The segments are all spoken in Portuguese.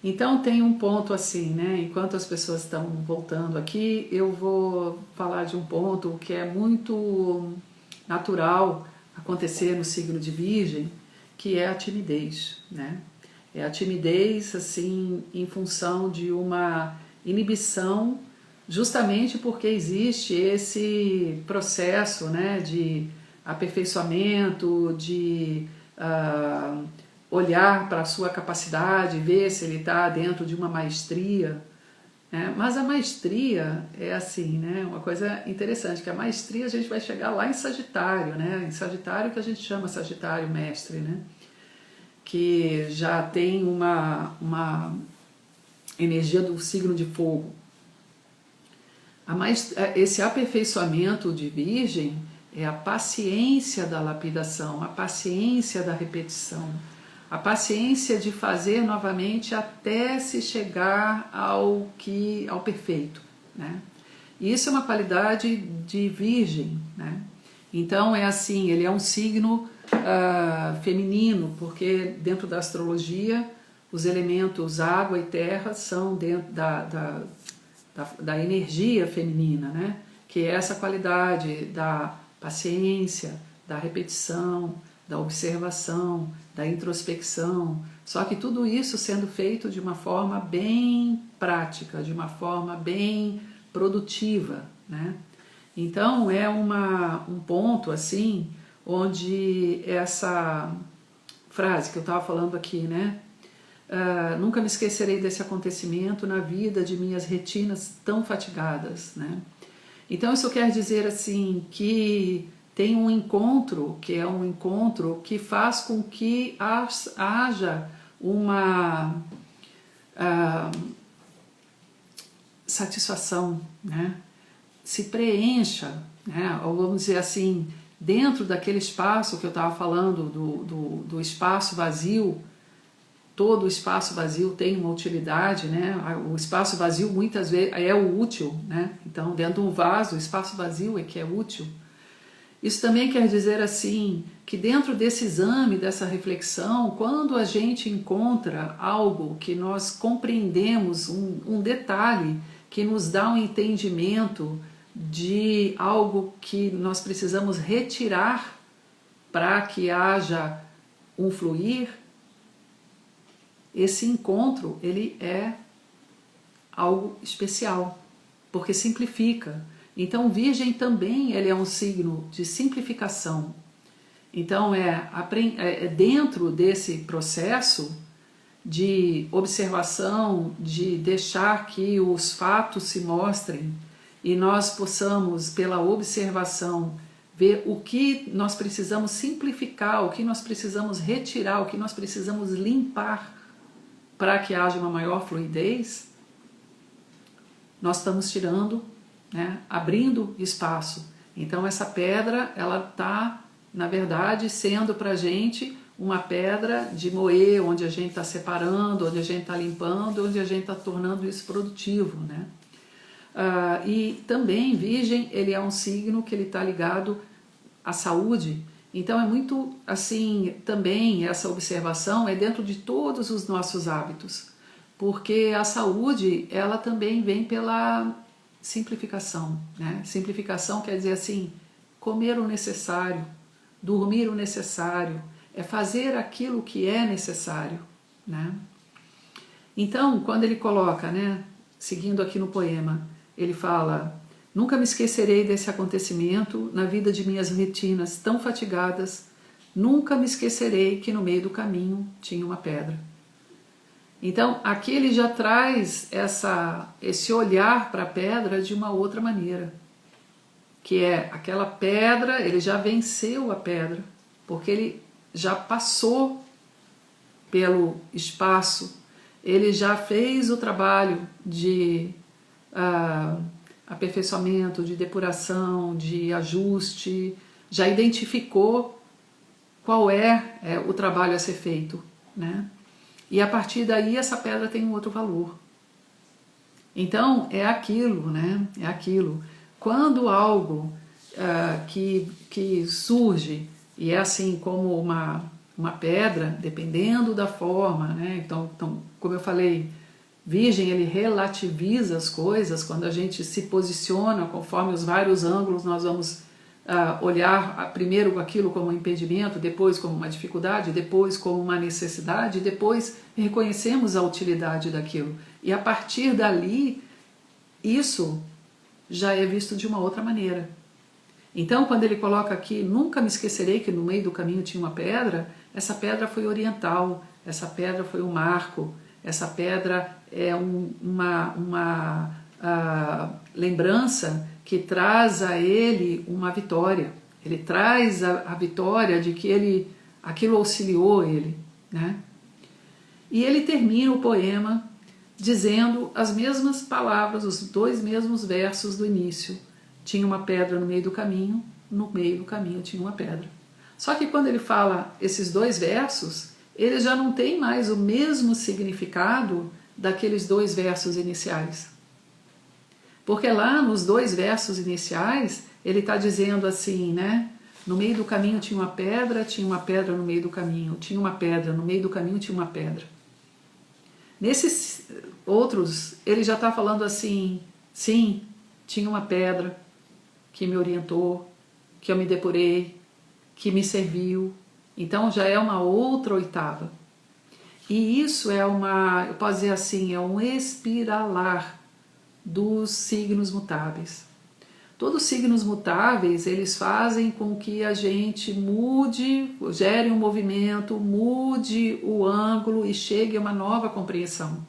Então tem um ponto assim, né? Enquanto as pessoas estão voltando aqui, eu vou falar de um ponto que é muito natural acontecer no signo de Virgem, que é a timidez, né? É a timidez assim em função de uma inibição, justamente porque existe esse processo, né, de aperfeiçoamento, de olhar para a sua capacidade, ver se ele está dentro de uma maestria, né? Mas a maestria é assim, né? Uma coisa interessante, que a maestria a gente vai chegar lá em Sagitário, né? Em Sagitário que a gente chama Sagitário mestre, né? Que já tem uma energia do signo de fogo. Esse aperfeiçoamento de Virgem é a paciência da lapidação, a paciência da repetição, a paciência de fazer novamente até se chegar ao perfeito, né? E isso é uma qualidade de Virgem, né? Então é assim, ele é um signo feminino, porque dentro da astrologia os elementos água e terra são dentro da energia feminina, né? Que é essa qualidade da paciência, da repetição, da observação, da introspecção, só que tudo isso sendo feito de uma forma bem prática, de uma forma bem produtiva, né? Então é um ponto assim, onde essa frase que eu estava falando aqui, né? Nunca me esquecerei desse acontecimento na vida de minhas retinas tão fatigadas, né? Então isso quer dizer assim que tem um encontro, que é um encontro que faz com que haja uma satisfação, né? Se preencha, né? Ou vamos dizer assim, dentro daquele espaço que eu estava falando, do espaço vazio. Todo espaço vazio tem uma utilidade, né? O espaço vazio muitas vezes é o útil, né? Então, dentro de um vaso, o espaço vazio é que é útil. Isso também quer dizer assim, que dentro desse exame, dessa reflexão, quando a gente encontra algo que nós compreendemos, um detalhe que nos dá um entendimento de algo que nós precisamos retirar para que haja um fluir, esse encontro ele é algo especial, porque simplifica. Então Virgem também ele é um signo de simplificação. Então é dentro desse processo de observação, de deixar que os fatos se mostrem e nós possamos, pela observação, ver o que nós precisamos simplificar, o que nós precisamos retirar, o que nós precisamos limpar para que haja uma maior fluidez, nós estamos tirando, né, abrindo espaço. Então essa pedra, ela está, na verdade, sendo para a gente uma pedra de moer, onde a gente está separando, onde a gente está limpando, onde a gente está tornando isso produtivo, né? E também Virgem, ele é um signo que ele está ligado à saúde. Então é muito assim, também essa observação é dentro de todos os nossos hábitos, porque a saúde, ela também vem pela simplificação, né? Simplificação quer dizer assim, comer o necessário, dormir o necessário, é fazer aquilo que é necessário, né? Então, quando ele coloca, né, seguindo aqui no poema, ele fala: nunca me esquecerei desse acontecimento na vida de minhas retinas tão fatigadas, nunca me esquecerei que no meio do caminho tinha uma pedra. Então, aqui ele já traz esse olhar para a pedra de uma outra maneira, que é aquela pedra, ele já venceu a pedra, porque ele já passou pelo espaço, ele já fez o trabalho de aperfeiçoamento, de depuração, de ajuste, já identificou qual é o trabalho a ser feito, né? E a partir daí essa pedra tem um outro valor. Então é aquilo, né? É aquilo. Quando algo que surge, e é assim como uma uma pedra, dependendo da forma, né? Então, como eu falei, Virgem, ele relativiza as coisas. Quando a gente se posiciona conforme os vários ângulos, nós vamos olhar primeiro aquilo como um impedimento, depois como uma dificuldade, depois como uma necessidade, depois reconhecemos a utilidade daquilo. E a partir dali, isso já é visto de uma outra maneira. Então, quando ele coloca aqui, nunca me esquecerei que no meio do caminho tinha uma pedra, essa pedra foi oriental, essa pedra foi um marco, essa pedra é uma lembrança que traz a ele uma vitória. Ele traz a vitória de que aquilo auxiliou ele, né? E ele termina o poema dizendo as mesmas palavras, os dois mesmos versos do início. Tinha uma pedra no meio do caminho tinha uma pedra. Só que quando ele fala esses dois versos, ele já não tem mais o mesmo significado daqueles dois versos iniciais. Porque lá nos dois versos iniciais, ele está dizendo assim, né? No meio do caminho tinha uma pedra no meio do caminho, tinha uma pedra, no meio do caminho tinha uma pedra. Nesses outros, ele já está falando assim, sim, tinha uma pedra que me orientou, que eu me depurei, que me serviu. Então já é uma outra oitava. E isso é eu posso dizer assim, é um espiralar dos signos mutáveis. Todos os signos mutáveis, eles fazem com que a gente mude, gere um movimento, mude o ângulo e chegue a uma nova compreensão.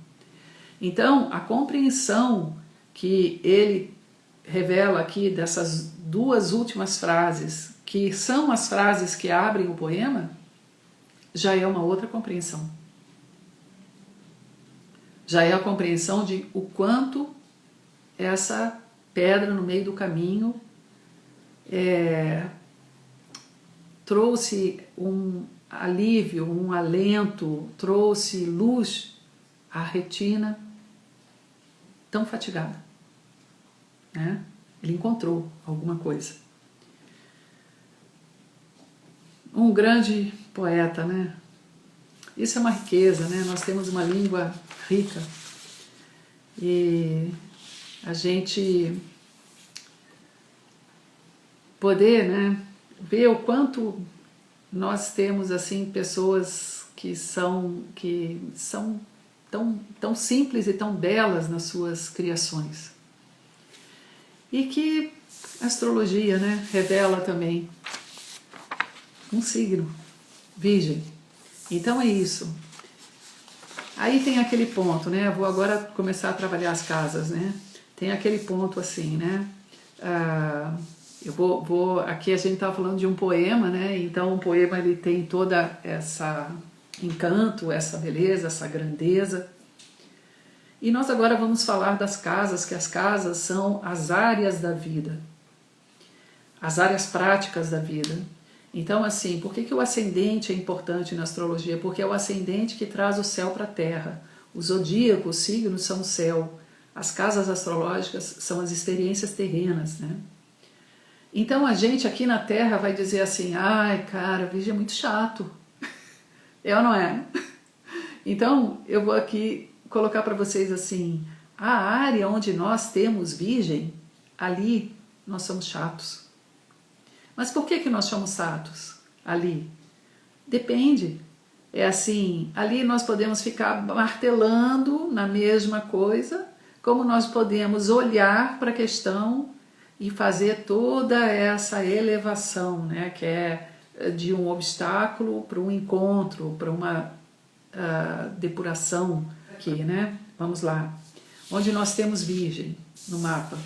Então, a compreensão que ele revela aqui dessas duas últimas frases, que são as frases que abrem o poema, já é uma outra compreensão. Já é a compreensão de o quanto essa pedra no meio do caminho trouxe um alívio, um alento, trouxe luz à retina tão fatigada, né? Ele encontrou alguma coisa. Um grande poeta, né? Isso é uma riqueza, né? Nós temos uma língua rica e a gente poder, né, ver o quanto nós temos assim pessoas que são tão simples e tão belas nas suas criações e que a astrologia, né, revela também um signo, Virgem. Então é isso. Aí tem aquele ponto, né? Vou agora começar a trabalhar as casas, né? Tem aquele ponto assim, né? Eu aqui a gente está falando de um poema, né? Então o poema ele tem toda essa encanto, essa beleza, essa grandeza. E nós agora vamos falar das casas, que as casas são as áreas da vida, as áreas práticas da vida. Então, assim, por que o ascendente é importante na astrologia? Porque é o ascendente que traz o céu para a terra. O zodíaco, os signos são o céu. As casas astrológicas são as experiências terrenas, né? Então a gente aqui na Terra vai dizer assim, ai cara, Virgem é muito chato. É ou não é? Então eu vou aqui colocar para vocês assim, a área onde nós temos Virgem, ali nós somos chatos. Mas por que nós somos chatos ali? Depende. É assim, ali nós podemos ficar martelando na mesma coisa, como nós podemos olhar para a questão e fazer toda essa elevação, né, que é de um obstáculo para um encontro, para uma depuração aqui, né? Vamos lá. Onde nós temos Virgem no mapa.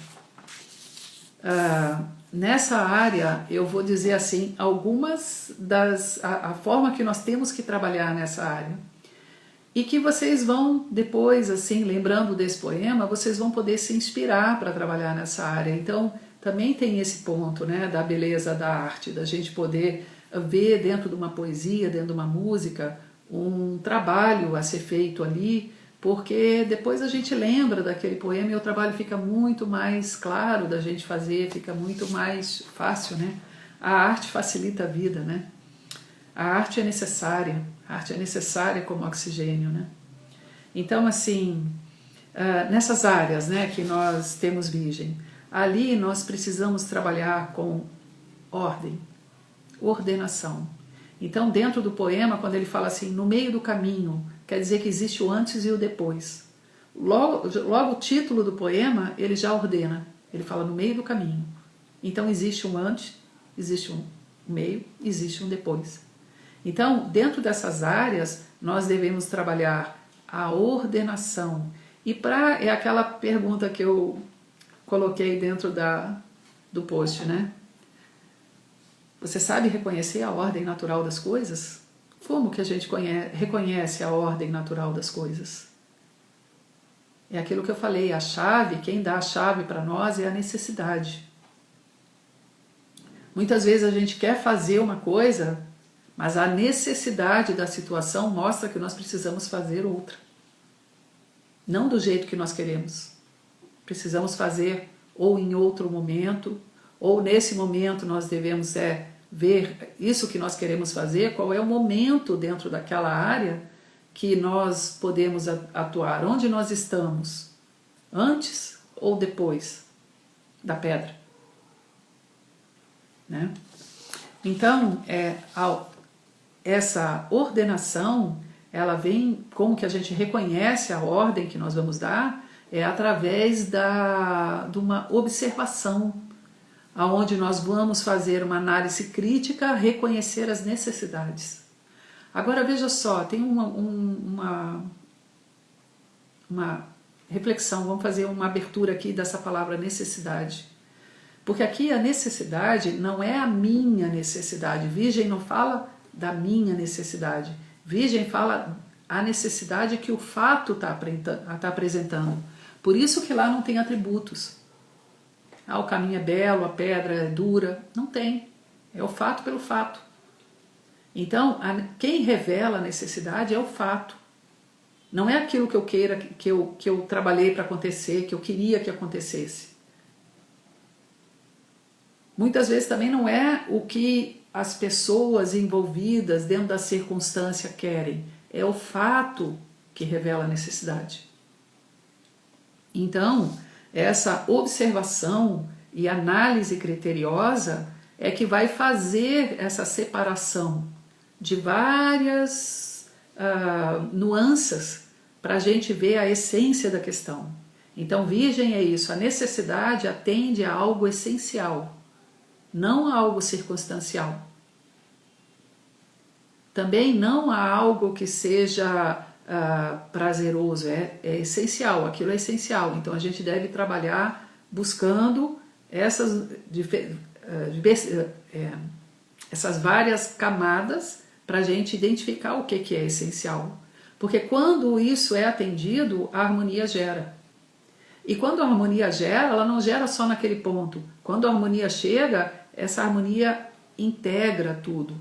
Nessa área, eu vou dizer assim, algumas a forma que nós temos que trabalhar nessa área. E que vocês vão depois, assim, lembrando desse poema, vocês vão poder se inspirar para trabalhar nessa área. Então, também tem esse ponto, né, da beleza da arte, da gente poder ver dentro de uma poesia, dentro de uma música, um trabalho a ser feito ali, porque depois a gente lembra daquele poema e o trabalho fica muito mais claro da gente fazer, fica muito mais fácil, né? A arte facilita a vida, né? A arte é necessária como oxigênio, né? Então, assim, nessas áreas, né, que nós temos Virgem, ali nós precisamos trabalhar com ordem, ordenação. Então, dentro do poema, quando ele fala assim, no meio do caminho, quer dizer que existe o antes e o depois. Logo o título do poema, ele já ordena. Ele fala no meio do caminho. Então, existe um antes, existe um meio, existe um depois. Então, dentro dessas áreas, nós devemos trabalhar a ordenação. E é aquela pergunta que eu coloquei dentro do post, né? Você sabe reconhecer a ordem natural das coisas? Como que a gente reconhece a ordem natural das coisas? É aquilo que eu falei, a chave, quem dá a chave para nós é a necessidade. Muitas vezes a gente quer fazer uma coisa, mas a necessidade da situação mostra que nós precisamos fazer outra. Não do jeito que nós queremos. Precisamos fazer ou em outro momento, ou nesse momento nós devemos ver isso que nós queremos fazer, qual é o momento dentro daquela área que nós podemos atuar, onde nós estamos, antes ou depois da pedra. Né? Então, essa ordenação, ela vem, como que a gente reconhece a ordem que nós vamos dar, através de uma observação, aonde nós vamos fazer uma análise crítica, reconhecer as necessidades. Agora veja só, tem uma reflexão, vamos fazer uma abertura aqui dessa palavra necessidade. Porque aqui a necessidade não é a minha necessidade. Virgem não fala da minha necessidade. Virgem fala a necessidade que o fato está apresentando. Por isso que lá não tem atributos. O caminho é belo, a pedra é dura. Não tem. É o fato pelo fato. Então, quem revela a necessidade é o fato. Não é aquilo que eu queira, que eu trabalhei para acontecer, que eu queria que acontecesse. Muitas vezes também não é o que as pessoas envolvidas dentro da circunstância querem. É o fato que revela a necessidade. Então, essa observação e análise criteriosa é que vai fazer essa separação de várias nuances para a gente ver a essência da questão. Então, Virgem é isso, a necessidade atende a algo essencial, não a algo circunstancial. Também não a algo que seja prazeroso, é essencial, aquilo é essencial. Então a gente deve trabalhar buscando essas várias camadas para a gente identificar o que é essencial. Porque quando isso é atendido, a harmonia gera. E quando a harmonia gera, ela não gera só naquele ponto. Quando a harmonia chega, essa harmonia integra tudo.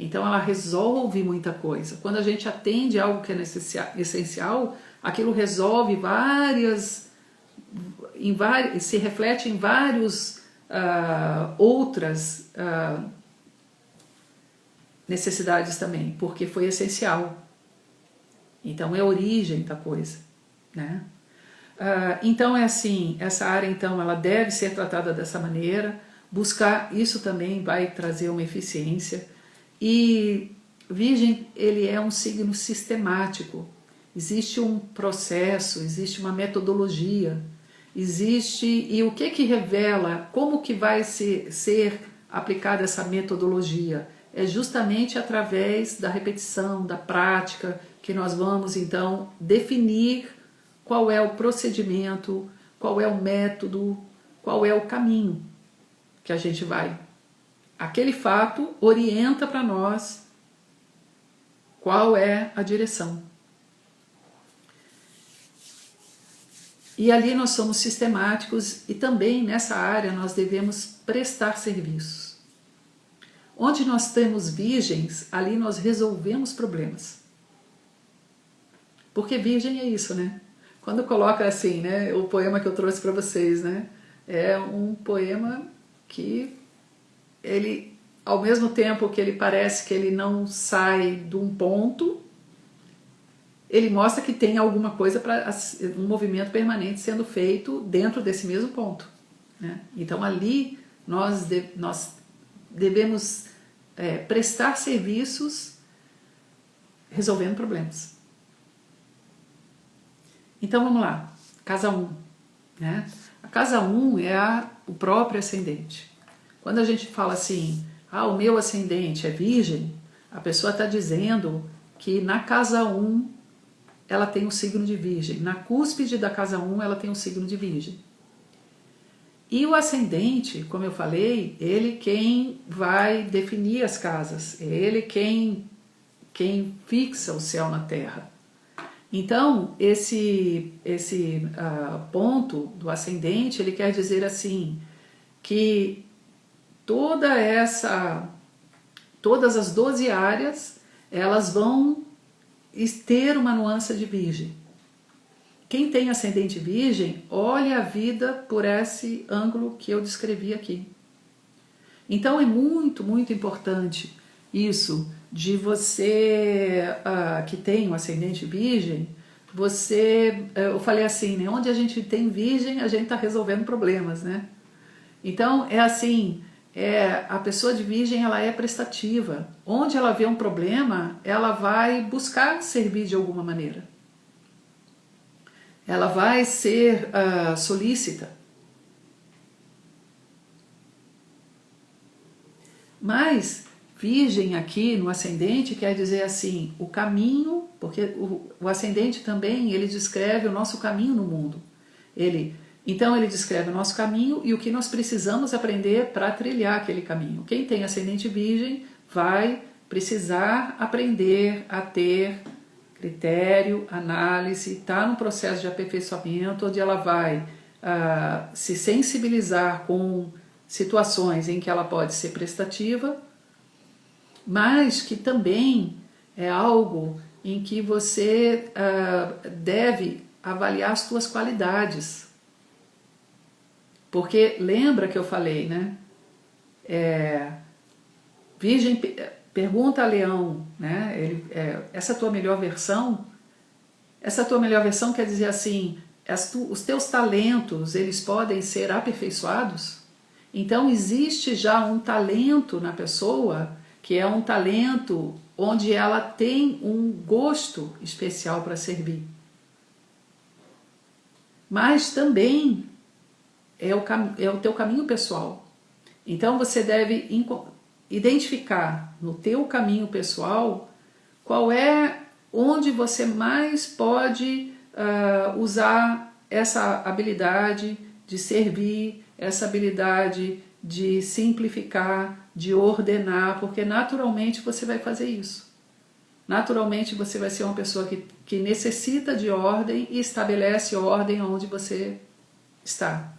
Então ela resolve muita coisa. Quando a gente atende algo que é essencial, aquilo resolve se reflete em vários outras necessidades também, porque foi essencial. Então é a origem da coisa, né? Então é assim, essa área então ela deve ser tratada dessa maneira. Buscar isso também vai trazer uma eficiência. E Virgem, ele é um signo sistemático. Existe um processo, existe uma metodologia, e o que revela, como que vai ser aplicada essa metodologia? É justamente através da repetição, da prática, que nós vamos então definir qual é o procedimento, qual é o método, qual é o caminho que a gente vai. Aquele fato orienta para nós qual é a direção. E ali nós somos sistemáticos e também nessa área nós devemos prestar serviços. Onde nós temos virgens, ali nós resolvemos problemas. Porque virgem é isso, né? Quando coloca assim, né, o poema que eu trouxe para vocês, né, é um poema que ele ao mesmo tempo que ele parece que ele não sai de um ponto, ele mostra que tem alguma coisa, um movimento permanente sendo feito dentro desse mesmo ponto, né? Então ali nós devemos prestar serviços resolvendo problemas. Então vamos lá, casa 1, né? A casa 1 é o próprio ascendente. Quando a gente fala assim, o meu ascendente é virgem, a pessoa está dizendo que na casa 1 ela tem o signo de virgem, na cúspide da casa 1 ela tem o signo de virgem. E o ascendente, como eu falei, ele quem vai definir as casas, é ele quem fixa o céu na terra. Então, esse ponto do ascendente, ele quer dizer assim, que todas as 12 áreas, elas vão ter uma nuance de virgem. Quem tem ascendente virgem, olha a vida por esse ângulo que eu descrevi aqui. Então é muito, muito importante isso de você que tem um ascendente virgem, eu falei assim, né, onde a gente tem virgem, a gente está resolvendo problemas, né? Então é assim, a pessoa de virgem ela é prestativa. Onde ela vê um problema, ela vai buscar servir de alguma maneira. Ela vai ser solícita. Mas virgem aqui no ascendente quer dizer assim, o caminho, porque o ascendente também ele descreve o nosso caminho no mundo. Então ele descreve o nosso caminho e o que nós precisamos aprender para trilhar aquele caminho. Quem tem ascendente virgem vai precisar aprender a ter critério, análise, está no processo de aperfeiçoamento, onde ela vai se sensibilizar com situações em que ela pode ser prestativa, mas que também é algo em que você deve avaliar as suas qualidades. Porque lembra que eu falei, né? Virgem pergunta a Leão, né? Essa tua melhor versão? Essa tua melhor versão quer dizer assim, os teus talentos, eles podem ser aperfeiçoados? Então existe já um talento na pessoa, que é um talento onde ela tem um gosto especial para servir. Mas também é o teu caminho pessoal. Então você deve identificar no teu caminho pessoal onde você mais pode usar essa habilidade de servir, essa habilidade de simplificar, de ordenar, porque naturalmente você vai fazer isso. Naturalmente você vai ser uma pessoa que necessita de ordem e estabelece ordem onde você está.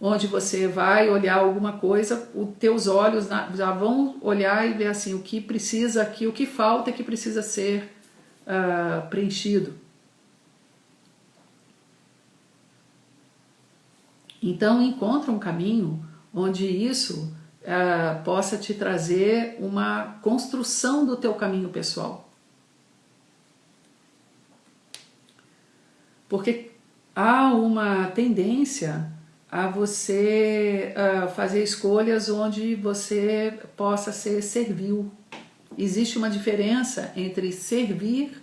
Onde você vai olhar alguma coisa, os teus olhos já vão olhar e ver assim, o que precisa aqui, o que falta que precisa ser preenchido. Então encontra um caminho onde isso possa te trazer uma construção do teu caminho pessoal. Porque há uma tendência a você fazer escolhas onde você possa ser servil. Existe uma diferença entre servir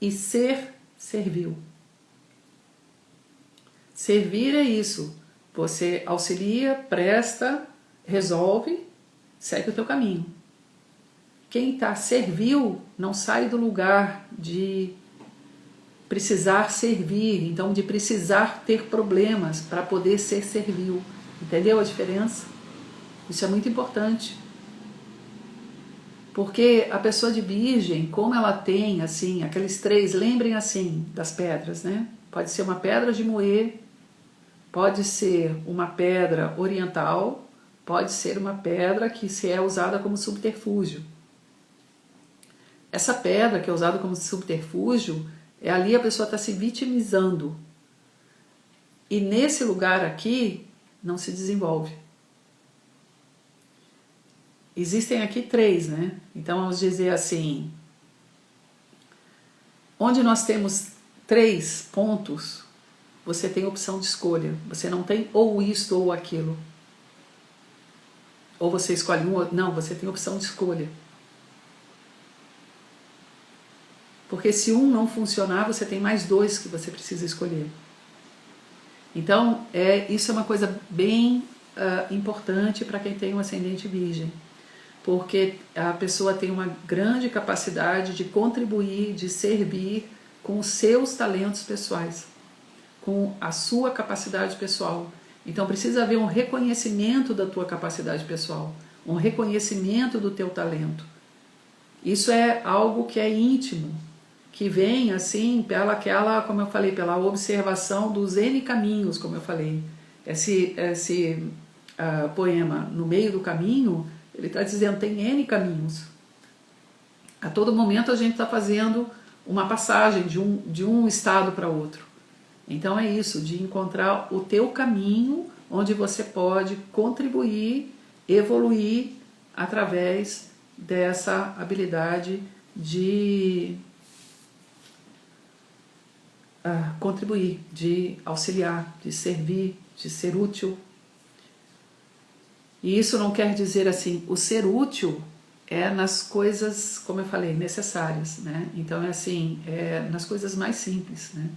e ser servil. Servir é isso. Você auxilia, presta, resolve, segue o teu caminho. Quem está servil não sai do lugar de precisar servir, então de precisar ter problemas para poder ser servil. Entendeu a diferença? Isso é muito importante. Porque a pessoa de virgem, como ela tem assim, aqueles 3, lembrem assim das pedras, né? Pode ser uma pedra de moer, pode ser uma pedra oriental, pode ser uma pedra que é usada como subterfúgio. Essa pedra que é usada como subterfúgio, ali a pessoa está se vitimizando. E nesse lugar aqui, não se desenvolve. existem aqui 3, né? Então vamos dizer assim, onde nós temos 3 pontos, você tem opção de escolha. Você não tem ou isto ou aquilo. Ou você escolhe um ou... Não, você tem opção de escolha. Porque se um não funcionar, você tem mais 2 que você precisa escolher. Então, isso é uma coisa bem importante para quem tem um ascendente virgem. Porque a pessoa tem uma grande capacidade de contribuir, de servir com os seus talentos pessoais, com a sua capacidade pessoal. Então precisa haver um reconhecimento da tua capacidade pessoal, um reconhecimento do teu talento. Isso é algo que é íntimo, que vem assim pela aquela, como eu falei, pela observação dos N caminhos, como eu falei. Esse poema, No Meio do Caminho, ele está dizendo tem N caminhos. A todo momento a gente está fazendo uma passagem de um estado para outro. Então é isso, de encontrar o teu caminho onde você pode contribuir, evoluir através dessa habilidade de contribuir, de auxiliar, de servir, de ser útil. E isso não quer dizer assim, o ser útil é nas coisas, como eu falei, necessárias, né? Então é assim, nas coisas mais simples, né?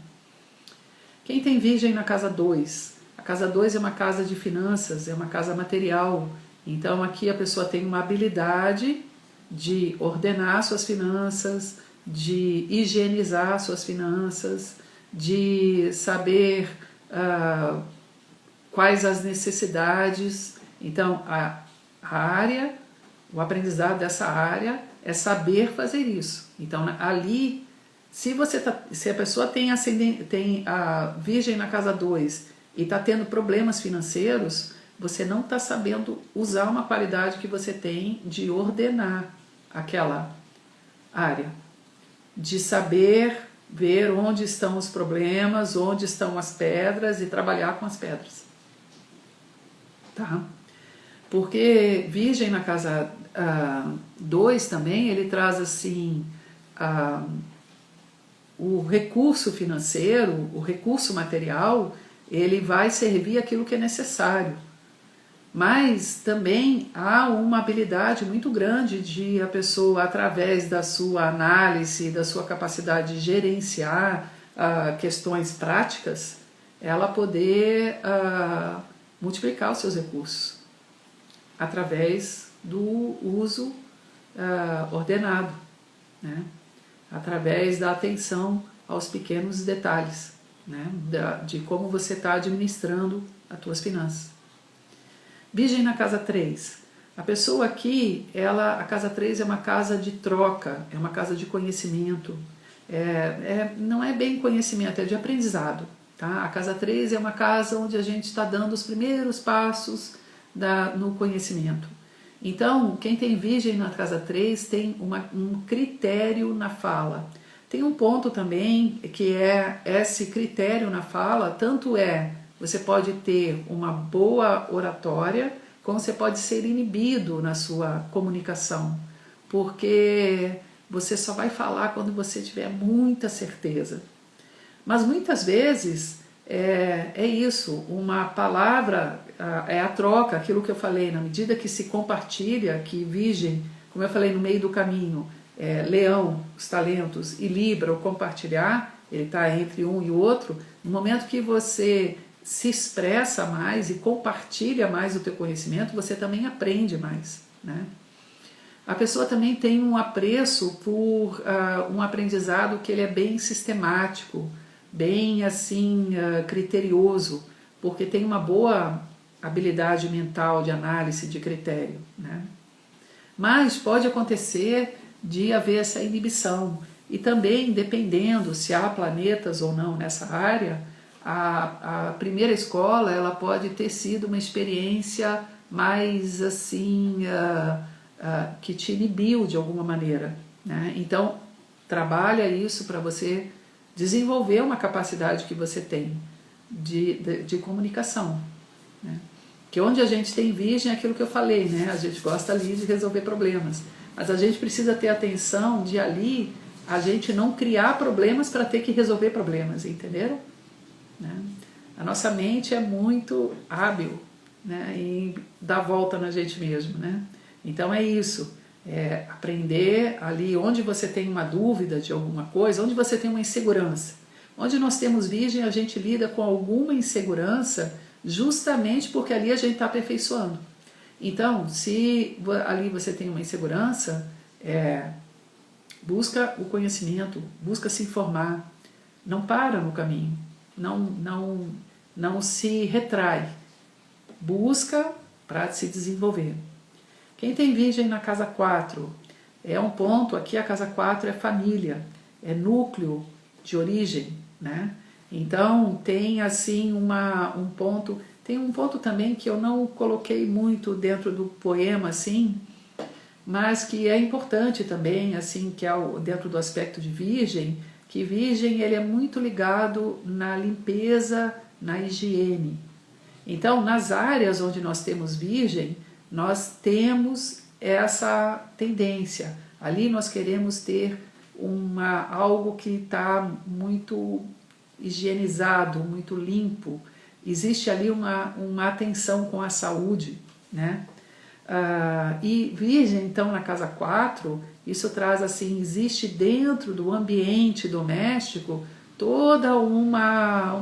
Quem tem Virgem na casa 2? A casa 2 é uma casa de finanças, é uma casa material. Então aqui a pessoa tem uma habilidade de ordenar suas finanças, de higienizar suas finanças, de saber quais as necessidades. Então a área, o aprendizado dessa área é saber fazer isso. Então ali, se a pessoa tem a Virgem na casa 2 e está tendo problemas financeiros, você não está sabendo usar uma qualidade que você tem de ordenar aquela área, de saber ver onde estão os problemas, onde estão as pedras e trabalhar com as pedras. Tá? Porque Virgem na casa 2 também, ele traz assim o recurso financeiro, o recurso material, ele vai servir aquilo que é necessário. Mas também há uma habilidade muito grande de a pessoa, através da sua análise, da sua capacidade de gerenciar questões práticas, ela poder multiplicar os seus recursos através do uso ordenado, né? Através da atenção aos pequenos detalhes, né? De como você está administrando as tuas finanças. Virgem na casa 3. A pessoa aqui, a casa 3 é uma casa de troca, é uma casa de conhecimento. Não é bem conhecimento, é de aprendizado. Tá? A casa 3 é uma casa onde a gente está dando os primeiros passos no conhecimento. Então, quem tem Virgem na casa 3 tem um critério na fala. Tem um ponto também que é esse critério na fala, tanto você pode ter uma boa oratória, como você pode ser inibido na sua comunicação, porque você só vai falar quando você tiver muita certeza. Mas muitas vezes é isso, uma palavra é a troca, aquilo que eu falei, na medida que se compartilha, que Virgem, como eu falei, no meio do caminho, Leão, os talentos, e Libra, o compartilhar, ele está entre um e o outro. No momento que você se expressa mais e compartilha mais o teu conhecimento, você também aprende mais, né? A pessoa também tem um apreço por um aprendizado que ele é bem sistemático, bem assim criterioso, porque tem uma boa habilidade mental de análise de critério, né? Mas pode acontecer de haver essa inibição, e também dependendo se há planetas ou não nessa área, a primeira escola ela pode ter sido uma experiência mais assim que te inibiu de alguma maneira, né? Então trabalha isso para você desenvolver uma capacidade que você tem de comunicação, né? Porque onde a gente tem virgem é aquilo que eu falei, né? A gente gosta ali de resolver problemas. Mas a gente precisa ter atenção de ali a gente não criar problemas para ter que resolver problemas, entenderam? Né? A nossa mente é muito hábil, né, em dar volta na gente mesmo, né? Então é isso, é aprender ali onde você tem uma dúvida de alguma coisa, onde você tem uma insegurança. Onde nós temos virgem, a gente lida com alguma insegurança justamente porque ali a gente está aperfeiçoando. Então, se ali você tem uma insegurança, busca o conhecimento, busca se informar, não para no caminho, não se retrai, busca para se desenvolver. Quem tem virgem na casa 4, é um ponto, aqui a casa 4 é família, é núcleo de origem, né? Então tem assim um ponto, tem um ponto também que eu não coloquei muito dentro do poema assim, mas que é importante também, assim, que é dentro do aspecto de virgem, que virgem ele é muito ligado na limpeza, na higiene. Então, nas áreas onde nós temos virgem, nós temos essa tendência. Ali nós queremos ter algo que está muito higienizado, muito limpo. Existe ali uma atenção com a saúde, né? E virgem, então, na casa 4, isso traz assim, existe dentro do ambiente doméstico toda um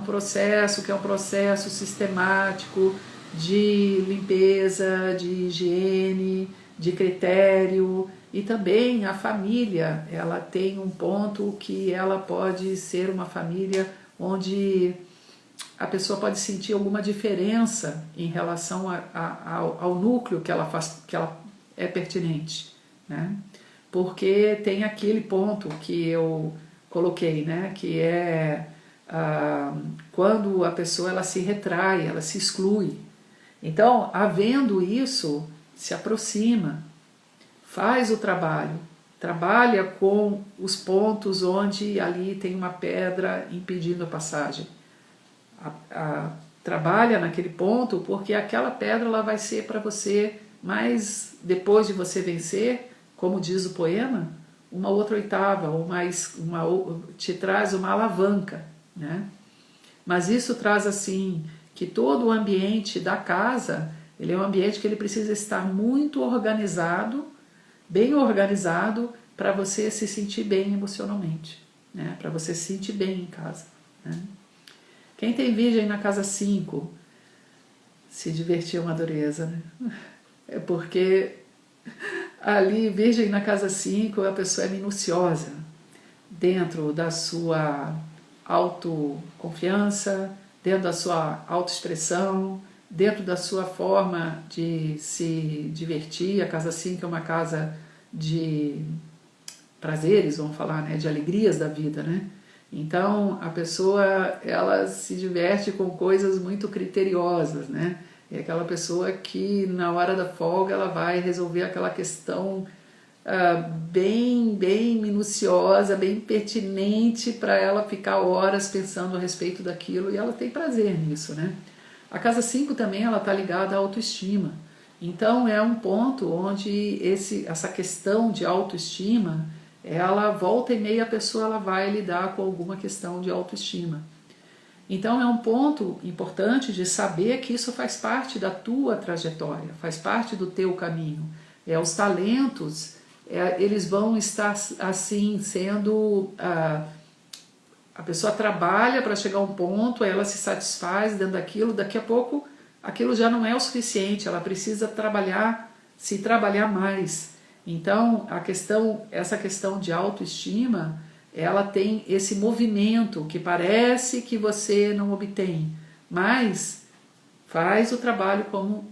processo que é um processo sistemático de limpeza, de higiene, de critério, e também a família, ela tem um ponto que ela pode ser uma família onde a pessoa pode sentir alguma diferença em relação ao núcleo que ela é pertinente, né? Porque tem aquele ponto que eu coloquei, né? Que é quando a pessoa ela se retrai, ela se exclui. Então, havendo isso, se aproxima, faz o trabalho, trabalha com os pontos onde ali tem uma pedra impedindo a passagem. Trabalha naquele ponto, porque aquela pedra ela vai ser para você, mas depois de você vencer, como diz o poema, uma outra oitava, te traz uma alavanca, né? Mas isso traz assim, que todo o ambiente da casa, ele é um ambiente que ele precisa estar muito organizado, bem organizado, para você se sentir bem emocionalmente, né? Para você se sentir bem em casa, né? Quem tem virgem na casa 5, se divertir é uma dureza, né? É porque ali, virgem na casa 5, a pessoa é minuciosa, dentro da sua autoconfiança, dentro da sua autoexpressão, dentro da sua forma de se divertir. A casa 5 é uma casa de prazeres, vamos falar, né? De alegrias da vida, né? Então, a pessoa, ela se diverte com coisas muito criteriosas, né? É aquela pessoa que, na hora da folga, ela vai resolver aquela questão bem minuciosa, bem pertinente para ela ficar horas pensando a respeito daquilo, e ela tem prazer nisso, né? A casa 5 também, ela está ligada à autoestima. Então, é um ponto onde essa questão de autoestima, ela volta e meia a pessoa ela vai lidar com alguma questão de autoestima. Então é um ponto importante de saber que isso faz parte da tua trajetória, faz parte do teu caminho. Os talentos, eles vão estar assim sendo... a pessoa trabalha para chegar a um ponto, ela se satisfaz dentro daquilo, daqui a pouco aquilo já não é o suficiente, ela precisa se trabalhar mais. Então, essa questão de autoestima, ela tem esse movimento que parece que você não obtém, mas faz o trabalho como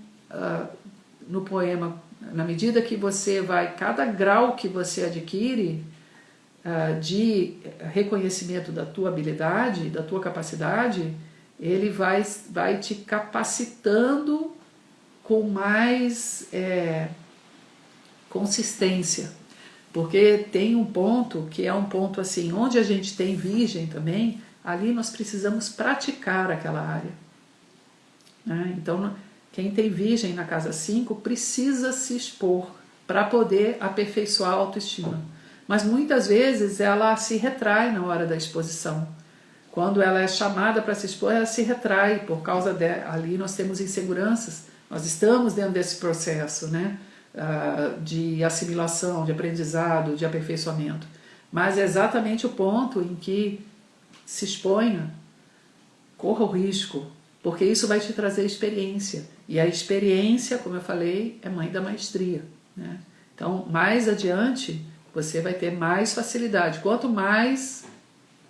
no poema, na medida que você vai, cada grau que você adquire de reconhecimento da tua habilidade, da tua capacidade, ele vai te capacitando com mais consistência, porque tem um ponto que é um ponto assim, onde a gente tem virgem também, ali nós precisamos praticar aquela área, né? Então Quem tem Virgem na casa 5 precisa se expor para poder aperfeiçoar a autoestima. Mas muitas vezes ela se retrai na hora da exposição. Quando ela é chamada para se expor, ela se retrai por causa ali nós temos inseguranças. Nós estamos dentro desse processo, né, de assimilação, de aprendizado, de aperfeiçoamento. Mas é exatamente o ponto em que se exponha, corra o risco, porque isso vai te trazer experiência. E a experiência, como eu falei, é mãe da maestria, né? Então, mais adiante, você vai ter mais facilidade. Quanto mais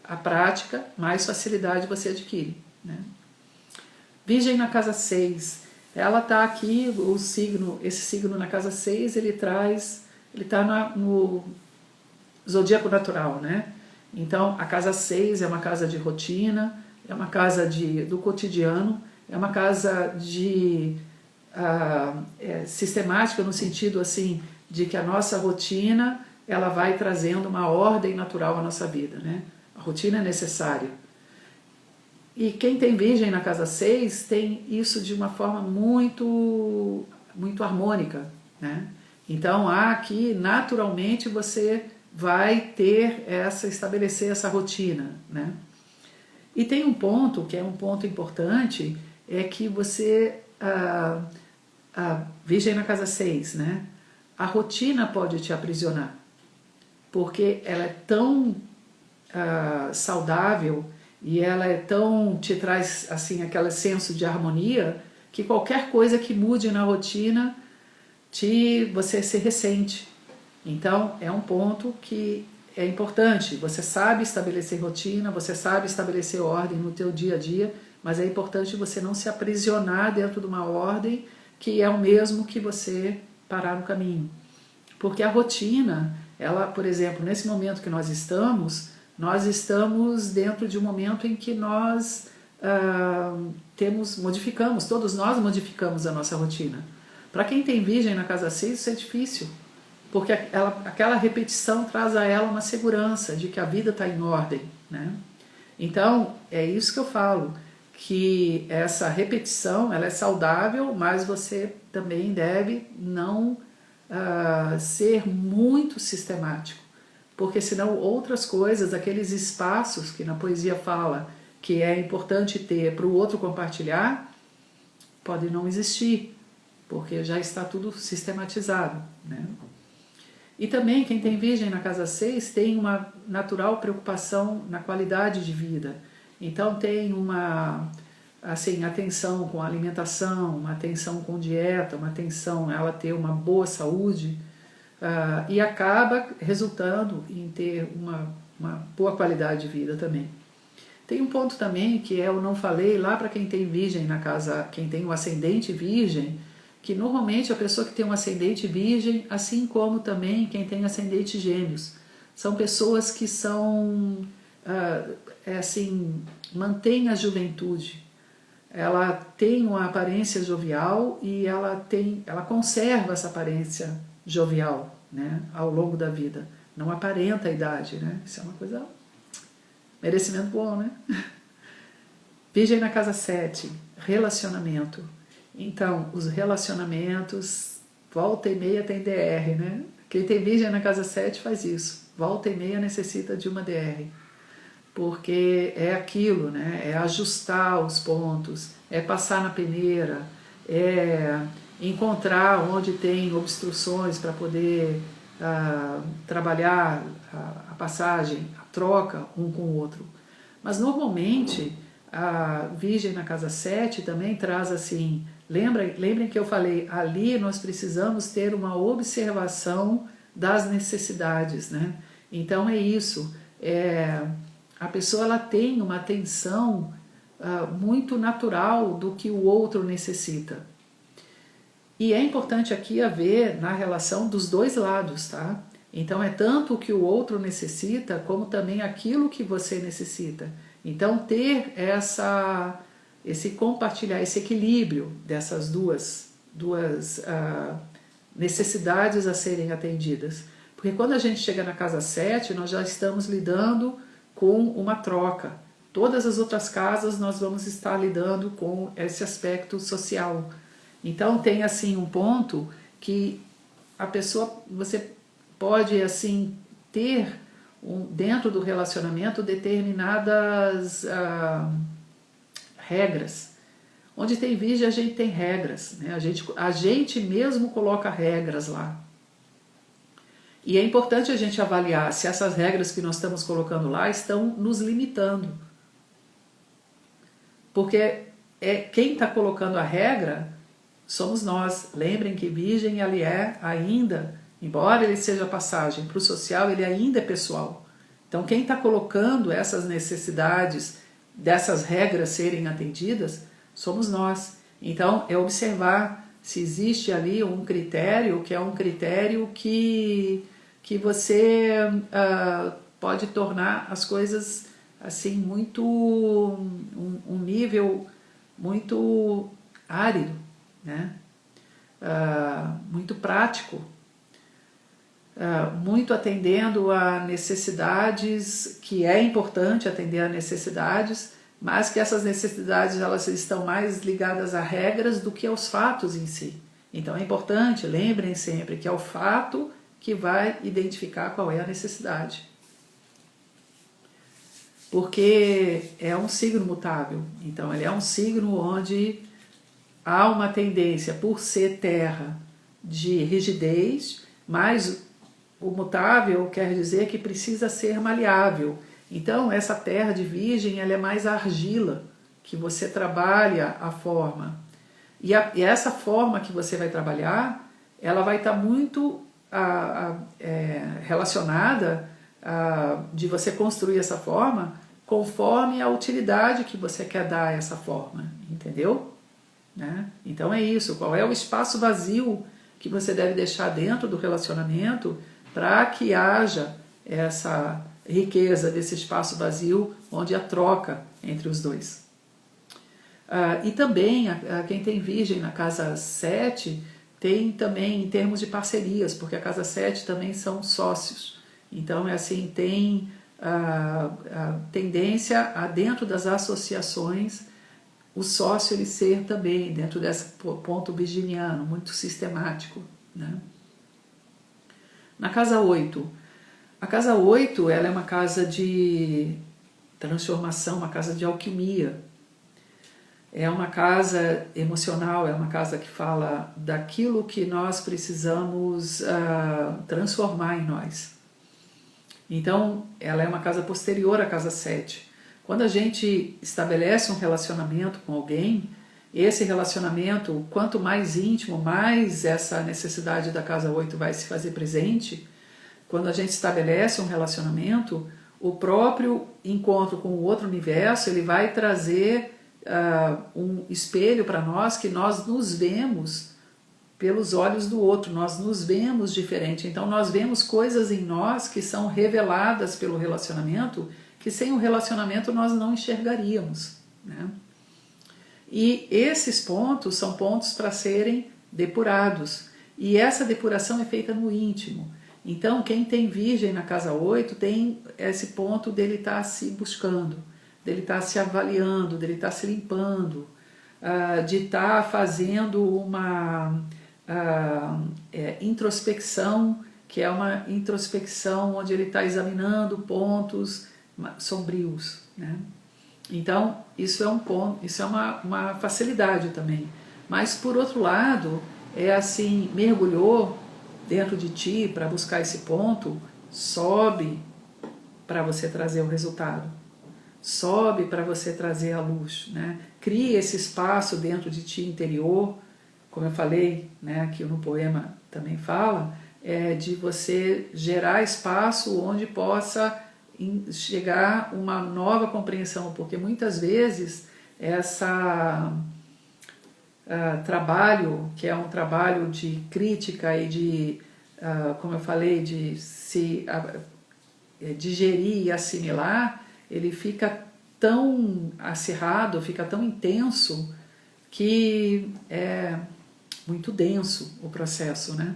a prática, mais facilidade você adquire, né? Virgem na casa 6. Ela está aqui, esse signo na casa 6, ele está no zodíaco natural, né? Então, a casa 6 é uma casa de rotina, é uma casa do cotidiano, é uma casa sistemática no sentido assim de que a nossa rotina ela vai trazendo uma ordem natural à nossa vida, né? A rotina é necessária. E quem tem Virgem na casa 6 tem isso de uma forma muito, muito harmônica, né? Então, aqui, naturalmente, você vai estabelecer essa rotina, né? E tem um ponto, que é um ponto importante, é que você, a Virgem na casa 6, né? A rotina pode te aprisionar, porque ela é tão saudável e ela te traz assim aquele senso de harmonia que qualquer coisa que mude na rotina você se ressente. Então é um ponto que é importante. Você sabe estabelecer rotina, você sabe estabelecer ordem no teu dia a dia, mas é importante você não se aprisionar dentro de uma ordem que é o mesmo que você parar no caminho. Porque a rotina, ela, por exemplo, nesse momento que nós estamos dentro de um momento em que nós todos nós modificamos a nossa rotina. Para quem tem Virgem na casa 6, isso é difícil, porque aquela repetição traz a ela uma segurança de que a vida está em ordem, né? Então, é isso que eu falo, que essa repetição ela é saudável, mas você também deve não ser muito sistemático, porque senão outras coisas, aqueles espaços que na poesia fala que é importante ter para o outro compartilhar, podem não existir, porque já está tudo sistematizado, né? E também quem tem Virgem na casa 6 tem uma natural preocupação na qualidade de vida. Então tem uma atenção com a alimentação, uma atenção com dieta, uma atenção ela ter uma boa saúde, e acaba resultando em ter uma boa qualidade de vida também. Tem um ponto também que eu não falei lá para quem tem Virgem na casa, quem tem o ascendente Virgem, que normalmente a pessoa que tem um ascendente Virgem, assim como também quem tem ascendente Gêmeos, são pessoas que mantêm a juventude. Ela tem uma aparência jovial e ela conserva essa aparência jovial, né, ao longo da vida. Não aparenta a idade, né? Isso é uma coisa... merecimento bom, né? Virgem na casa 7, relacionamento. Então, os relacionamentos, volta e meia tem DR, né? Quem tem Virgem na casa 7 faz isso. Volta e meia necessita de uma DR. Porque é aquilo, né? É ajustar os pontos, é passar na peneira, é encontrar onde tem obstruções para poder trabalhar a passagem, a troca um com o outro. Mas normalmente a Virgem na casa 7 também traz assim, lembrem que eu falei, ali nós precisamos ter uma observação das necessidades, né? Então é isso, a pessoa ela tem uma atenção muito natural do que o outro necessita. E é importante aqui haver na relação dos dois lados, tá? Então é tanto o que o outro necessita, como também aquilo que você necessita. Então ter esse compartilhar, esse equilíbrio dessas duas necessidades a serem atendidas. Porque quando a gente chega na casa 7, nós já estamos lidando com uma troca. Todas as outras casas nós vamos estar lidando com esse aspecto social. Então tem assim um ponto que a pessoa, você pode assim ter dentro do relacionamento determinadas regras. Onde tem virgem a gente tem regras, né? A gente mesmo coloca regras lá. E é importante a gente avaliar se essas regras que nós estamos colocando lá estão nos limitando. Porque quem está colocando a regra somos nós. Lembrem que virgem ele é ainda, embora ele seja passagem para o social, ele ainda é pessoal. Então quem está colocando essas necessidades dessas regras serem atendidas somos nós. Então é observar se existe ali um critério que é um critério que você pode tornar as coisas assim muito um nível muito árido, né? Muito prático, muito atendendo a necessidades, que é importante atender a necessidades, mas que essas necessidades elas estão mais ligadas a regras do que aos fatos em si. Então é importante, lembrem sempre que é o fato que vai identificar qual é a necessidade. Porque é um signo mutável, então ele é um signo onde há uma tendência, por ser terra, de rigidez, mas o mutável quer dizer que precisa ser maleável. Então essa terra de virgem ela é mais argila, que você trabalha a forma. E essa forma que você vai trabalhar, ela vai estar muito relacionada de você construir essa forma conforme a utilidade que você quer dar a essa forma, entendeu? Né? Então é isso, qual é o espaço vazio que você deve deixar dentro do relacionamento para que haja essa riqueza desse espaço vazio onde há troca entre os dois. E também, quem tem virgem na casa 7, tem também em termos de parcerias, porque a casa 7 também são sócios. Então, é assim, tem a tendência a dentro das associações, o sócio ele ser também dentro desse ponto virginiano, muito sistemático, né? Na casa 8, a casa 8 ela é uma casa de transformação, uma casa de alquimia. É uma casa emocional, é uma casa que fala daquilo que nós precisamos transformar em nós. Então, ela é uma casa posterior à casa 7. Quando a gente estabelece um relacionamento com alguém, esse relacionamento, quanto mais íntimo, mais essa necessidade da casa 8 vai se fazer presente. Quando a gente estabelece um relacionamento, o próprio encontro com o outro universo, ele vai trazer um espelho para nós, que nós nos vemos pelos olhos do outro, nós nos vemos diferente. Então nós vemos coisas em nós que são reveladas pelo relacionamento, que sem o relacionamento nós não enxergaríamos, né? E esses pontos são pontos para serem depurados. E essa depuração é feita no íntimo. Então quem tem virgem na casa 8 tem esse ponto dele estar se buscando, dele estar se avaliando, dele estar se limpando, de estar fazendo uma introspecção, que é uma introspecção onde ele está examinando pontos sombrios, né? Então isso é um ponto, isso é uma facilidade também. Mas por outro lado, é assim, mergulhou dentro de ti para buscar esse ponto, sobe para você trazer o resultado. Sobe para você trazer a luz, né? Cria esse espaço dentro de ti interior, como eu falei, né, aqui no poema também fala, de você gerar espaço onde possa chegar uma nova compreensão, porque muitas vezes trabalho, que é um trabalho de crítica e de, como eu falei, de se digerir e assimilar, ele fica tão acirrado, fica tão intenso, que é muito denso o processo, né?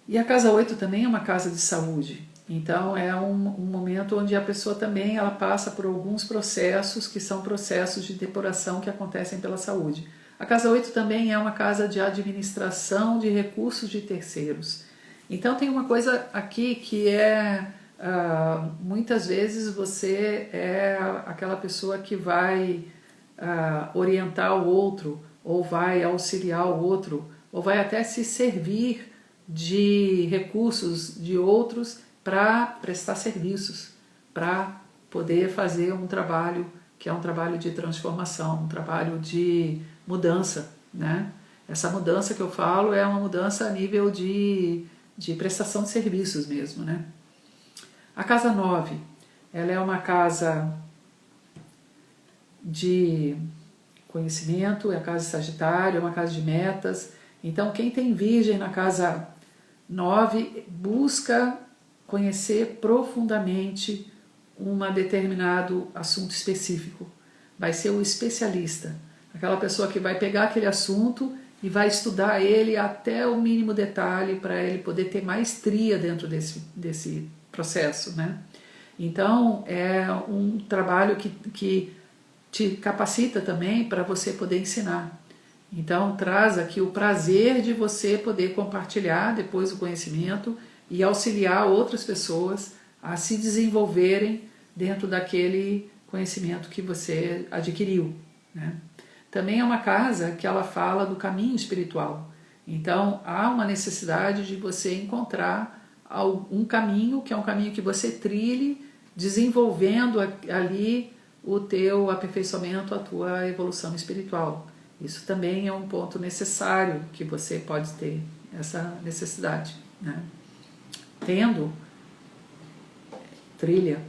E a casa 8 também é uma casa de saúde. Então é um momento onde a pessoa também ela passa por alguns processos que são processos de depuração que acontecem pela saúde. A casa 8 também é uma casa de administração de recursos de terceiros. Então tem uma coisa aqui que é, muitas vezes você é aquela pessoa que vai orientar o outro, ou vai auxiliar o outro, ou vai até se servir de recursos de outros para prestar serviços, para poder fazer um trabalho que é um trabalho de transformação, um trabalho de mudança, né? Essa mudança que eu falo é uma mudança a nível de prestação de serviços mesmo, né? A casa 9, ela é uma casa de conhecimento, é a casa de Sagitário, é uma casa de metas. Então, quem tem Virgem na casa 9 busca conhecer profundamente um determinado assunto específico. Vai ser o especialista, aquela pessoa que vai pegar aquele assunto e vai estudar ele até o mínimo detalhe para ele poder ter maestria dentro desse processo, né? Então, é um trabalho que te capacita também para você poder ensinar. Então, traz aqui o prazer de você poder compartilhar depois o conhecimento e auxiliar outras pessoas a se desenvolverem dentro daquele conhecimento que você adquiriu, né? Também é uma casa que ela fala do caminho espiritual. Então, há uma necessidade de você encontrar um caminho, que é um caminho que você trilhe, desenvolvendo ali o teu aperfeiçoamento, a tua evolução espiritual. Isso também é um ponto necessário que você pode ter, essa necessidade, né? Tendo trilha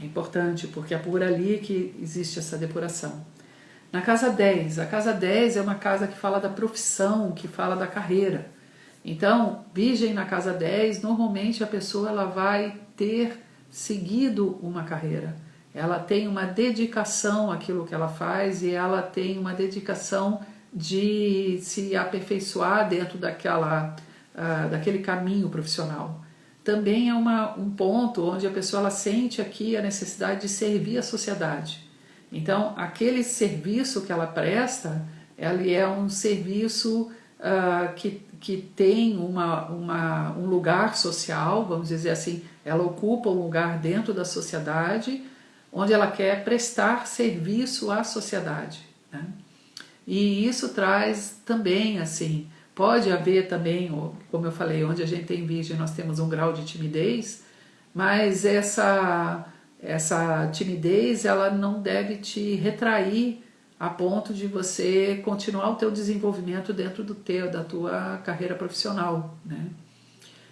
é importante, porque é por ali que existe essa depuração. Na casa 10, a casa 10 é uma casa que fala da profissão, que fala da carreira. Então, Virgem na casa 10, normalmente a pessoa ela vai ter seguido uma carreira. Ela tem uma dedicação àquilo que ela faz e ela tem uma dedicação de se aperfeiçoar dentro daquele caminho profissional. Também é um ponto onde a pessoa ela sente aqui a necessidade de servir a sociedade. Então, aquele serviço que ela presta, ele é um serviço que tem um lugar social, vamos dizer assim, ela ocupa um lugar dentro da sociedade, onde ela quer prestar serviço à sociedade, né? E isso traz também, assim, pode haver também, como eu falei, onde a gente tem Virgem nós temos um grau de timidez, mas essa timidez ela não deve te retrair a ponto de você continuar o teu desenvolvimento dentro da tua carreira profissional, né?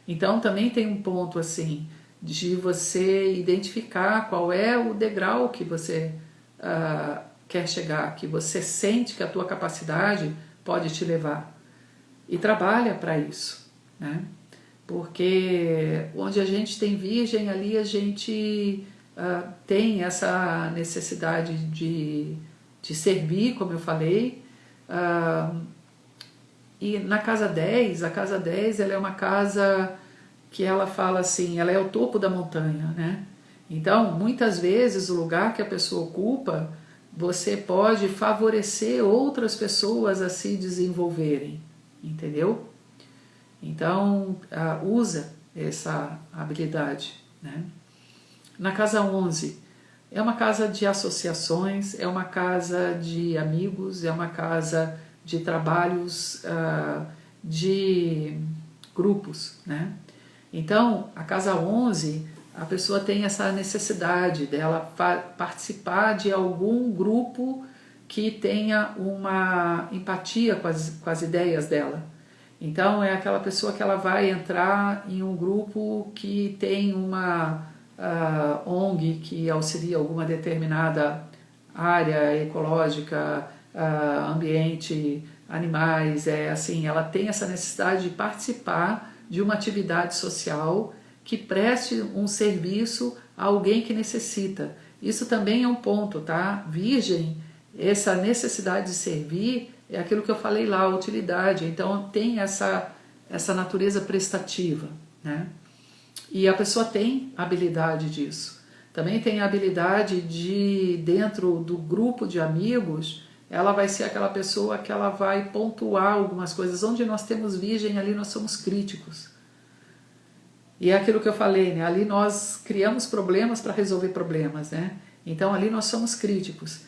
Então também tem um ponto assim de você identificar qual é o degrau que você quer chegar, que você sente que a tua capacidade pode te levar e trabalha para isso, né? Porque onde a gente tem Virgem ali a gente tem essa necessidade de servir, como eu falei, e na casa 10, a casa 10 ela é uma casa que ela fala assim, ela é o topo da montanha, né? Então, muitas vezes o lugar que a pessoa ocupa, você pode favorecer outras pessoas a se desenvolverem, entendeu? Então, usa essa habilidade, né? Na casa 11, é uma casa de associações, é uma casa de amigos, é uma casa de trabalhos, de grupos, né? Então, a casa 11, a pessoa tem essa necessidade dela participar de algum grupo que tenha uma empatia com as ideias dela. Então, é aquela pessoa que ela vai entrar em um grupo que tem uma ONG que auxilia alguma determinada área ecológica, ambiente, animais, assim, ela tem essa necessidade de participar de uma atividade social que preste um serviço a alguém que necessita. Isso também é um ponto, tá? Virgem, essa necessidade de servir é aquilo que eu falei lá, a utilidade. Então tem essa natureza prestativa, né? E a pessoa tem habilidade disso. Também tem a habilidade de, dentro do grupo de amigos, ela vai ser aquela pessoa que ela vai pontuar algumas coisas. Onde nós temos Virgem, ali nós somos críticos. E é aquilo que eu falei, né? Ali nós criamos problemas para resolver problemas, né? Então ali nós somos críticos.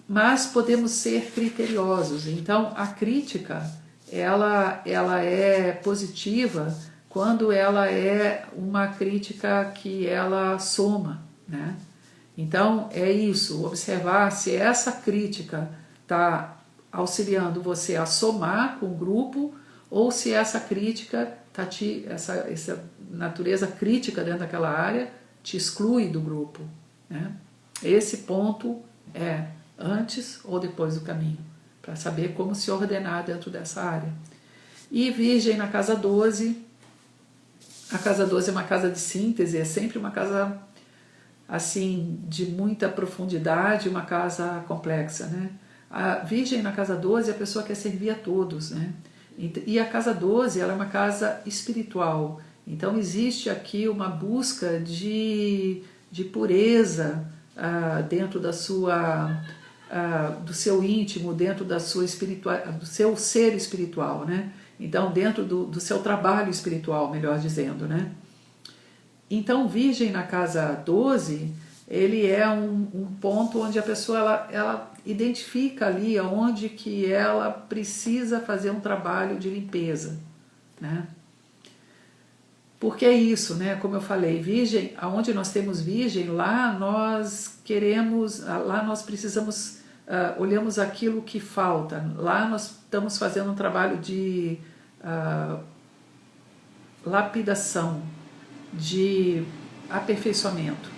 Mas podemos ser criteriosos. Então a crítica, ela é positiva quando ela é uma crítica que ela soma, né? Então é isso, observar se essa crítica está auxiliando você a somar com o grupo ou se essa crítica, essa natureza crítica dentro daquela área te exclui do grupo, né? Esse ponto é antes ou depois do caminho, para saber como se ordenar dentro dessa área. E Virgem na casa 12, a casa 12 é uma casa de síntese, é sempre uma casa assim de muita profundidade, uma casa complexa, né? A Virgem na casa 12, a pessoa quer servir a todos, né? E a casa 12, ela é uma casa espiritual, então existe aqui uma busca de pureza dentro da sua do seu íntimo, dentro da sua do seu ser espiritual, né? Então dentro do seu trabalho espiritual, melhor dizendo, né? Então Virgem na casa 12, ele é um ponto onde a pessoa ela identifica ali onde que ela precisa fazer um trabalho de limpeza, né? Porque é isso, né? Como eu falei, Virgem, aonde nós temos Virgem, lá nós queremos, lá nós precisamos, olhamos aquilo que falta, lá nós estamos fazendo um trabalho de lapidação, de aperfeiçoamento.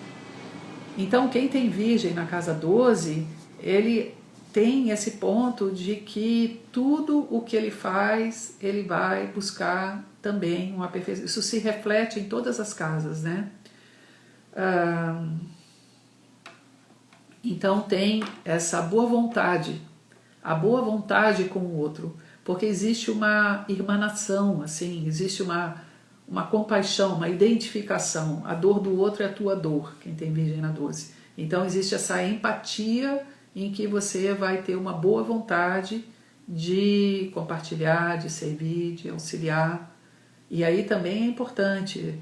Então quem tem Virgem na casa 12, ele tem esse ponto de que tudo o que ele faz, ele vai buscar também um aperfeiçoamento. Isso se reflete em todas as casas, né? Então tem essa boa vontade, a boa vontade com o outro, porque existe uma irmanação, assim, existe uma compaixão, uma identificação. A dor do outro é a tua dor, quem tem Virgem na 12. Então existe essa empatia em que você vai ter uma boa vontade de compartilhar, de servir, de auxiliar. E aí também é importante,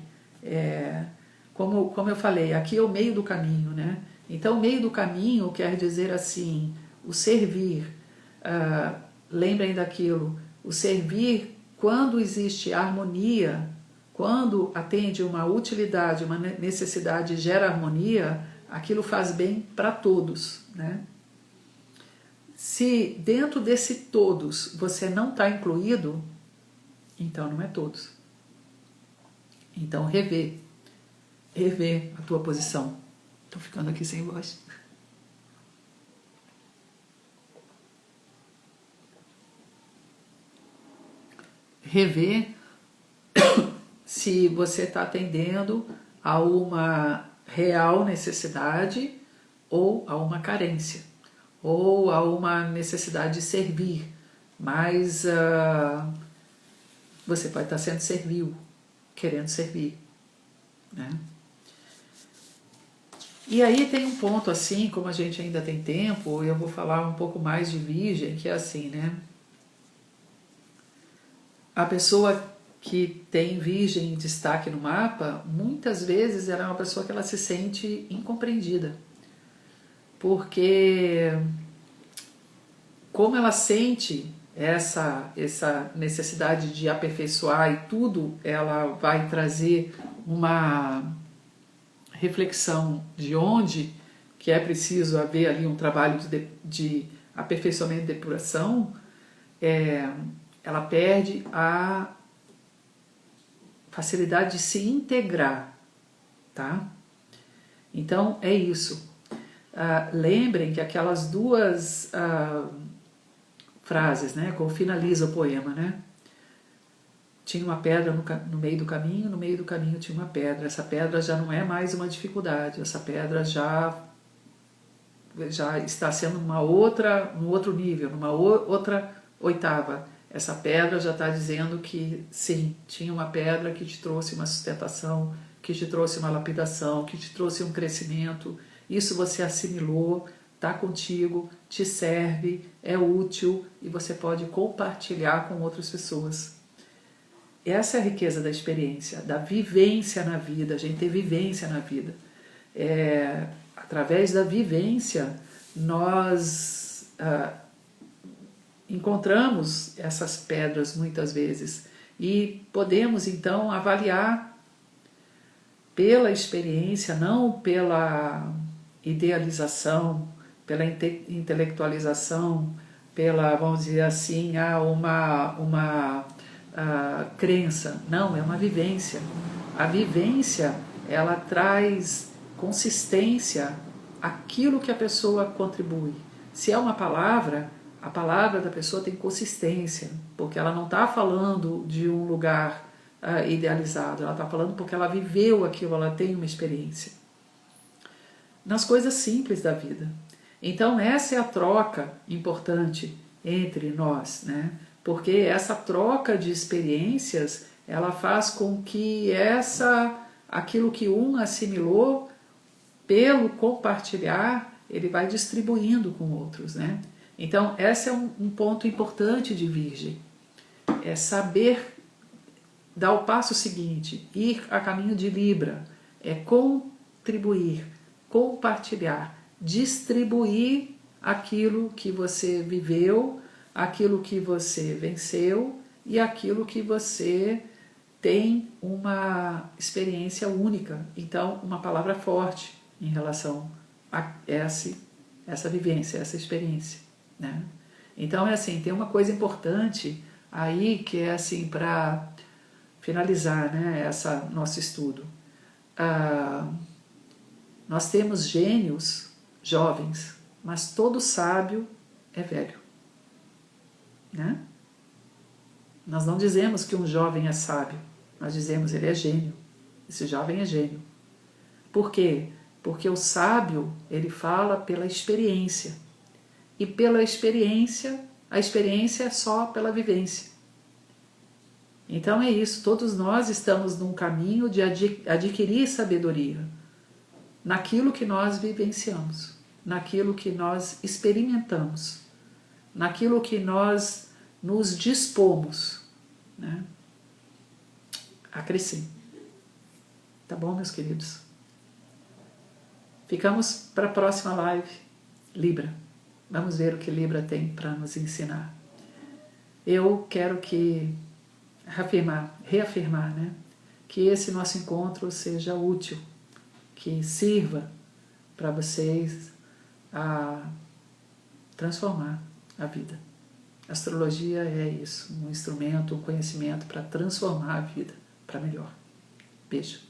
como eu falei, aqui é o meio do caminho, né? Então o meio do caminho quer dizer assim, o servir, lembrem daquilo, o servir quando existe harmonia, quando atende uma utilidade, uma necessidade e gera harmonia, aquilo faz bem para todos, né? Se dentro desse todos você não está incluído, então não é todos. Então rever a tua posição. Estou ficando aqui sem voz. Rever se você está atendendo a uma real necessidade ou a uma carência, ou a uma necessidade de servir, mas você pode estar sendo servil, querendo servir, né? E aí tem um ponto assim, como a gente ainda tem tempo, eu vou falar um pouco mais de Virgem, que é assim, né? A pessoa que tem Virgem em destaque no mapa, muitas vezes ela é uma pessoa que ela se sente incompreendida. Porque como ela sente essa necessidade de aperfeiçoar e tudo, ela vai trazer uma reflexão de onde que é preciso haver ali um trabalho de aperfeiçoamento e depuração, ela perde a facilidade de se integrar, tá? Então é isso. Lembrem que aquelas duas frases, né, como finaliza o poema, né? Tinha uma pedra no meio do caminho tinha uma pedra. Essa pedra já não é mais uma dificuldade, essa pedra já está sendo um outro nível, numa outra oitava. Essa pedra já está dizendo que sim, tinha uma pedra que te trouxe uma sustentação, que te trouxe uma lapidação, que te trouxe um crescimento. Isso você assimilou, está contigo, te serve, é útil e você pode compartilhar com outras pessoas. Essa é a riqueza da experiência, da vivência na vida, a gente ter vivência na vida. Através da vivência, nós encontramos essas pedras muitas vezes e podemos então avaliar pela experiência, não pela idealização, pela intelectualização, pela, vamos dizer assim, uma crença. Não, é uma vivência. A vivência, ela traz consistência àquilo que a pessoa contribui. Se é uma palavra, a palavra da pessoa tem consistência, porque ela não está falando de um lugar idealizado, ela está falando porque ela viveu aquilo, ela tem uma experiência. Nas coisas simples da vida. Então essa é a troca importante entre nós, né? Porque essa troca de experiências, ela faz com que aquilo que um assimilou, pelo compartilhar, ele vai distribuindo com outros, né? Então esse é um ponto importante de Virgem, é saber dar o passo seguinte, ir a caminho de Libra, é contribuir, compartilhar, distribuir aquilo que você viveu, aquilo que você venceu e aquilo que você tem uma experiência única. Então, uma palavra forte em relação a essa vivência, essa experiência, né? Então, é assim, tem uma coisa importante aí que é assim, para finalizar, né, nosso estudo. Nós temos gênios jovens, mas todo sábio é velho, né? Nós não dizemos que um jovem é sábio, nós dizemos ele é gênio, esse jovem é gênio. Por quê? Porque o sábio, ele fala pela experiência, e pela experiência, a experiência é só pela vivência. Então é isso, todos nós estamos num caminho de adquirir sabedoria naquilo que nós vivenciamos, naquilo que nós experimentamos, naquilo que nós nos dispomos, né, a crescer. Tá bom, meus queridos? Ficamos para a próxima live, Libra. Vamos ver o que Libra tem para nos ensinar. Eu quero reafirmar, né, que esse nosso encontro seja útil, que sirva para vocês a transformar a vida. A astrologia é isso, um instrumento, um conhecimento para transformar a vida para melhor. Beijo.